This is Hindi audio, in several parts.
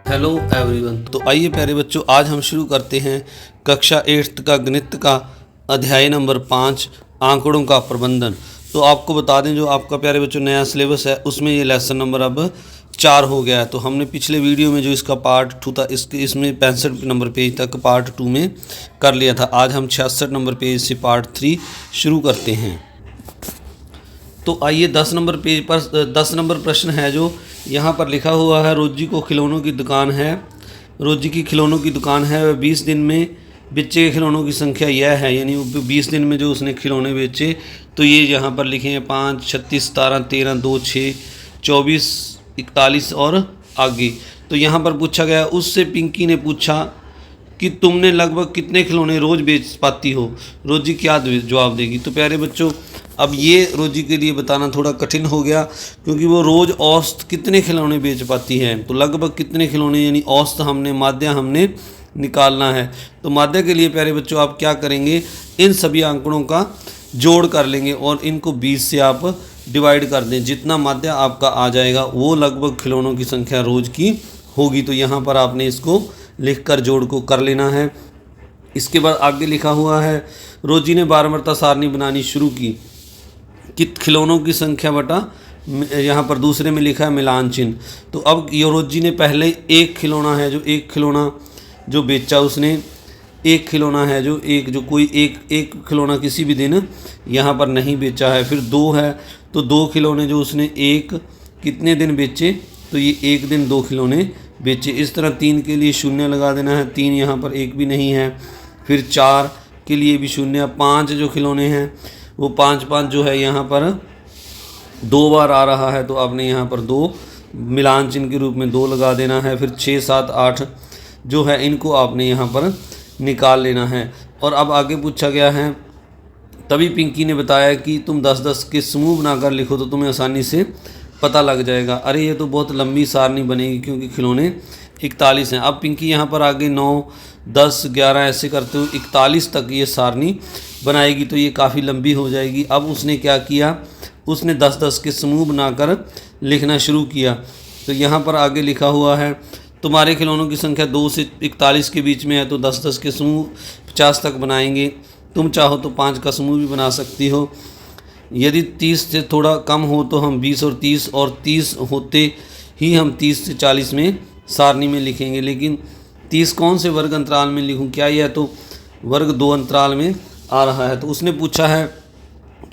Hello everyone. तो आइए प्यारे बच्चों, आज हम शुरू करते हैं कक्षा 8th का गणित का अध्याय नंबर 5 आंकड़ों का प्रबंधन। तो आपको बता दें, जो आपका प्यारे बच्चों नया सिलेबस है उसमें ये लेसन नंबर अब 4 हो गया है। तो हमने पिछले वीडियो में जो इसका पार्ट 2 था इसमें 65 नंबर पेज तक पार्ट 2 में कर लिया था। आज हम 66 नंबर पेज से पार्ट 3 शुरू करते हैं। तो आइए 10 नंबर पेज पर 10 नंबर प्रश्न है जो यहाँ पर लिखा हुआ है। रोजी को खिलौनों की दुकान है, रोजी की खिलौनों की दुकान है। वह 20 दिन में बेचे गए खिलौनों की संख्या यह है, यानी 20 दिन में जो उसने खिलौने बेचे। तो ये यहाँ पर लिखे हैं 5, 36, 17, 13, 2, 6, 24, 41 और आगे। तो यहाँ पर पूछा गया, उससे पिंकी ने पूछा कि तुमने लगभग कितने खिलौने रोज़ बेच पाती हो। रोजी क्या जवाब देगी। तो प्यारे बच्चों, अब ये रोजी के लिए बताना थोड़ा कठिन हो गया, क्योंकि वो रोज़ औसत कितने खिलौने बेच पाती है। तो लगभग कितने खिलौने यानी औसत माध्य हमने निकालना है। तो माध्य के लिए प्यारे बच्चों आप क्या करेंगे, इन सभी आंकड़ों का जोड़ कर लेंगे और इनको 20 से आप डिवाइड कर दें। जितना माध्य आपका आ जाएगा वो लगभग खिलौनों की संख्या रोज़ की होगी। तो यहाँ पर आपने इसको लिखकर जोड़ को कर लेना है। इसके बाद आगे लिखा हुआ है, रोजी ने बारंबारता सारणी बनानी शुरू की कि खिलौनों की संख्या बटा, यहाँ पर दूसरे में लिखा है मिलान चिन्ह। तो अब रोजी ने पहले एक खिलौना है जो एक खिलौना जो बेचा, उसने एक खिलौना है जो कोई एक खिलौना किसी भी दिन यहाँ पर नहीं बेचा है। फिर 2 है, तो 2 खिलौने जो उसने एक कितने दिन बेचे, तो ये एक दिन 2 खिलौने बेचे। इस तरह 3 के लिए शून्य लगा देना है, 3 यहाँ पर एक भी नहीं है। फिर 4 के लिए भी शून्य। 5 जो खिलौने हैं वो 5 जो है यहाँ पर 2 बार आ रहा है, तो आपने यहाँ पर 2 मिलान चिन्ह के रूप में 2 लगा देना है। फिर 6, 7, 8 जो है इनको आपने यहाँ पर निकाल लेना है। और अब आगे पूछा गया है, तभी पिंकी ने बताया कि तुम 10-10 के समूह बनाकर लिखो तो तुम्हें आसानी से पता लग जाएगा। अरे ये तो बहुत लंबी सारणी बनेगी, क्योंकि खिलौने 41 हैं। अब पिंकी यहाँ पर आगे 9, 10, 11 ऐसे करते हुए 41 तक ये सारणी बनाएगी, तो ये काफ़ी लंबी हो जाएगी। अब उसने क्या किया, उसने 10-10 के समूह बनाकर लिखना शुरू किया। तो यहाँ पर आगे लिखा हुआ है, तुम्हारे खिलौनों की संख्या 2 से 41 के बीच में है, तो 10-10 के समूह 50 तक बनाएंगे। तुम चाहो तो 5 का समूह भी बना सकती हो। यदि 30 से थोड़ा कम हो तो हम 20 और 30 होते ही हम 30 से 40 में सारणी में लिखेंगे। लेकिन 30 कौन से वर्ग अंतराल में लिखूं, क्या यह तो वर्ग 2 अंतराल में आ रहा है। तो उसने पूछा है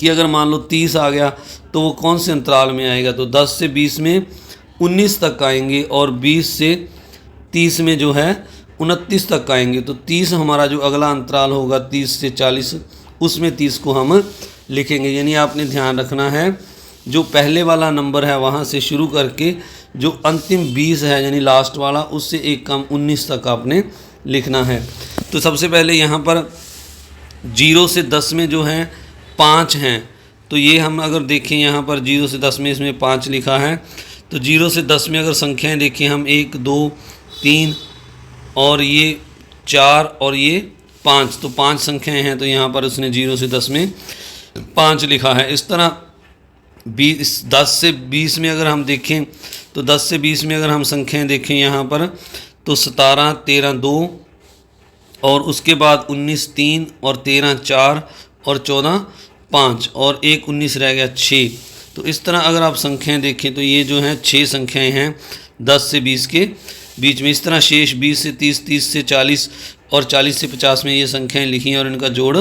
कि अगर मान लो 30 आ गया तो वो कौन से अंतराल में आएगा। तो 10 से 20 में 19 तक आएंगे और 20 से 30 में जो है 29 तक आएंगे। तो 30 हमारा जो अगला अंतराल होगा 30 से 40, उसमें 30 को हम लिखेंगे। यानी आपने ध्यान रखना है, जो पहले वाला नंबर है वहाँ से शुरू करके जो अंतिम 20 है यानी लास्ट वाला, उससे एक कम 19 तक आपने लिखना है। तो सबसे पहले यहाँ पर 0 से 10 में जो है 5 हैं। तो ये हम अगर देखें यहाँ पर 0 से 10 में इसमें 5 लिखा है। तो 0 से 10 में अगर संख्याएं देखें हम 1, 2, 3 और ये 4 और ये 5, तो 5 संख्याएं हैं। तो यहाँ पर उसने 0 से 10 में 5 लिखा है। इस तरह 10 से 20 में अगर हम देखें, तो 10 से 20 में अगर हम संख्याएं देखें यहाँ पर, तो 17, 13, 2 और उसके बाद 19, 3 और 13, 4 और 14, 5 और एक 19 रह गया 6। तो इस तरह अगर आप संख्याएं देखें तो ये जो हैं 6 संख्याएं हैं 10 से 20 के बीच में। इस तरह शेष 20 से 30, 30 से 40 और 40 से 50 में ये संख्याएं लिखी हैं और इनका जोड़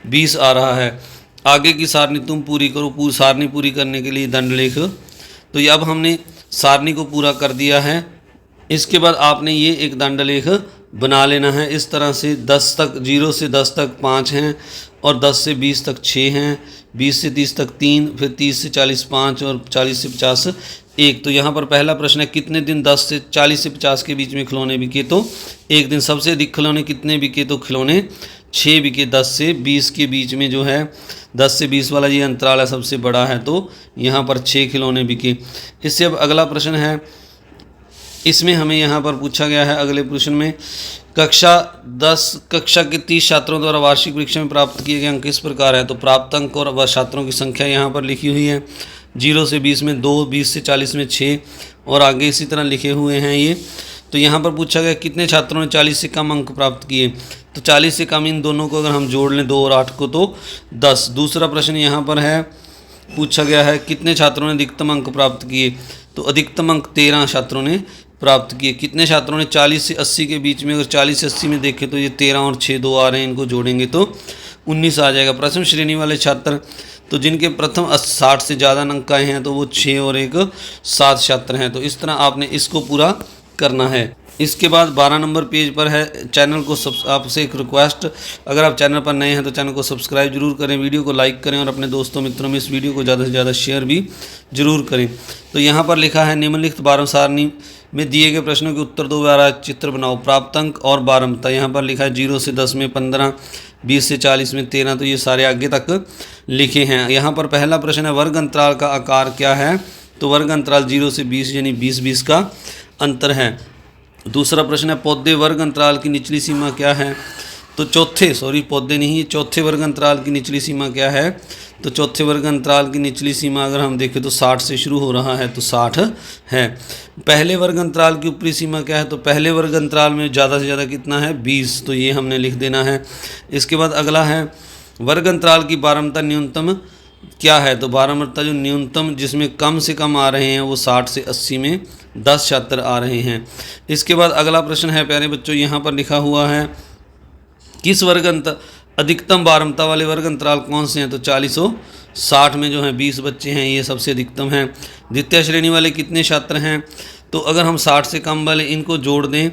20 आ रहा है। आगे की सारणी तुम पूरी करो। सारणी पूरी करने के लिए दंड लेख। तो ये अब हमने सारणी को पूरा कर दिया है। इसके बाद आपने ये एक दंड लेख बना लेना है। इस तरह से 10 तक 0 से 10 तक 5 हैं और 10 से 20 तक 6 हैं, 20 से 30 तक 3, फिर 30 से 40 5 और 40 से 50 1। तो यहाँ पर pहला प्रश्न है, कितने दिन 10 से 40 से 50 के बीच में खिलौने बिके। तो एक दिन। सबसे अधिक खिलौने कितने बिके, तो खिलौने 6 बिके। 10 से 20 के बीच में जो है 10 से 20 वाला ये अंतराल है सबसे बड़ा है, तो यहाँ पर 6 खिलौने बिके। इससे अब अगला प्रश्न है, इसमें हमें यहाँ पर पूछा गया है अगले प्रश्न में, कक्षा के 30 छात्रों द्वारा वार्षिक परीक्षा में प्राप्त किए गए अंक किस प्रकार है। तो प्राप्त अंक और छात्रों की संख्या यहाँ पर लिखी हुई है। 0 से 20 में 2, 20 से 40 में 6 और आगे इसी तरह लिखे हुए हैं ये। तो यहाँ पर पूछा गया कितने छात्रों ने 40 से कम अंक प्राप्त किए। तो 40 से कम इन दोनों को अगर हम जोड़ लें 2 और 8 को तो 10। दूसरा प्रश्न यहाँ पर है, पूछा गया है कितने छात्रों ने अधिकतम अंक प्राप्त किए। तो अधिकतम अंक 13 छात्रों ने प्राप्त किए। कितने छात्रों ने 40 से 80 के बीच में, अगर 40 से 80 में देखें तो ये 13 और 6 2 आ रहे हैं, इनको जोड़ेंगे तो 19 आ जाएगा। प्रथम श्रेणी वाले छात्र, तो जिनके प्रथम 60 से ज़्यादा अंक आए हैं तो वो 6 और 1 7 छात्र हैं। तो इस तरह आपने इसको पूरा करना है। इसके बाद 12 नंबर पेज पर है, चैनल को आपसे एक रिक्वेस्ट, अगर आप चैनल पर नए हैं तो चैनल को सब्सक्राइब जरूर करें, वीडियो को लाइक करें और अपने दोस्तों मित्रों में इस वीडियो को ज़्यादा से ज़्यादा शेयर भी जरूर करें। तो यहाँ पर लिखा है निम्नलिखित बारह सारणी में दिए गए प्रश्नों के उत्तर दो, 12 चित्र बनाओ। प्राप्त अंक और बारहमता, यहाँ पर लिखा है 0 से 10 में 15, 20 से 40 में 13, तो ये सारे आगे तक लिखे हैं। यहाँ पर पहला प्रश्न है वर्ग अंतराल का आकार क्या है। तो वर्ग अंतराल 0 से 20 यानी 20-20 का अंतर है। दूसरा प्रश्न है पौधे वर्ग अंतराल की निचली सीमा क्या है। तो पौधे नहीं, चौथे वर्ग अंतराल की निचली सीमा क्या है। तो चौथे वर्ग अंतराल की निचली सीमा अगर हम देखें तो 60 से शुरू हो रहा है, तो 60 है। पहले वर्ग अंतराल की ऊपरी सीमा क्या है। तो पहले वर्ग अंतराल में ज़्यादा से ज़्यादा कितना है 20, तो ये हमने लिख देना है। इसके बाद अगला है वर्ग अंतराल की बारहमता न्यूनतम क्या है। तो बारहमता जो न्यूनतम जिसमें कम से कम आ रहे हैं वो 60 से 80 में 10 छात्र आ रहे हैं। इसके बाद अगला प्रश्न है प्यारे बच्चों, यहाँ पर लिखा हुआ है किस अधिकतम बारहमता वाले वर्ग अंतराल कौन से हैं। तो 40 और 60 में जो है 20 बच्चे हैं, ये सबसे अधिकतम हैं। द्वितीय श्रेणी वाले कितने छात्र हैं। तो अगर हम 60 से कम वाले इनको जोड़ दें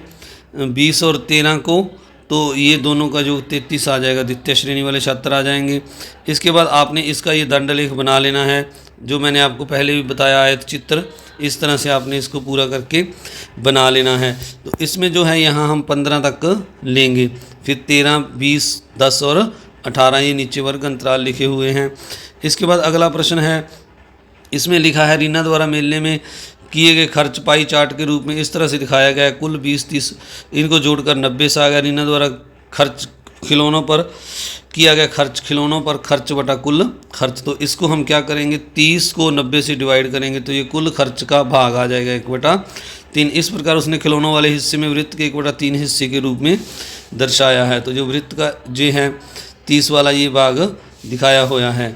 20 और 13 को, तो ये दोनों का जो 33 आ जाएगा, द्वितीय श्रेणी वाले छात्र आ जाएंगे। इसके बाद आपने इसका ये दंडलेख बना लेना है, जो मैंने आपको पहले भी बताया आयत चित्र, इस तरह से आपने इसको पूरा करके बना लेना है। तो इसमें जो है यहाँ हम 15 तक लेंगे, फिर 13, 20, 10 और 18 ये नीचे वर्ग अंतराल लिखे हुए हैं। इसके बाद अगला प्रश्न है, इसमें लिखा है रीना द्वारा मेले में किए गए खर्च पाई चार्ट के रूप में इस तरह से दिखाया गया है। कुल 20-30 इनको जोड़कर 90 से आ गया। रीना द्वारा खर्च खिलौनों पर किया गया खर्च, खिलौनों पर खर्च बटा कुल खर्च। तो इसको हम क्या करेंगे 30 को 90 से डिवाइड करेंगे तो ये कुल खर्च का भाग आ जाएगा 1/3। इस प्रकार उसने खिलौनों वाले हिस्से में वृत्त के 1/3 हिस्से के रूप में दर्शाया है। तो जो वृत्त का जो है 30 वाला ये भाग दिखाया हुआ है।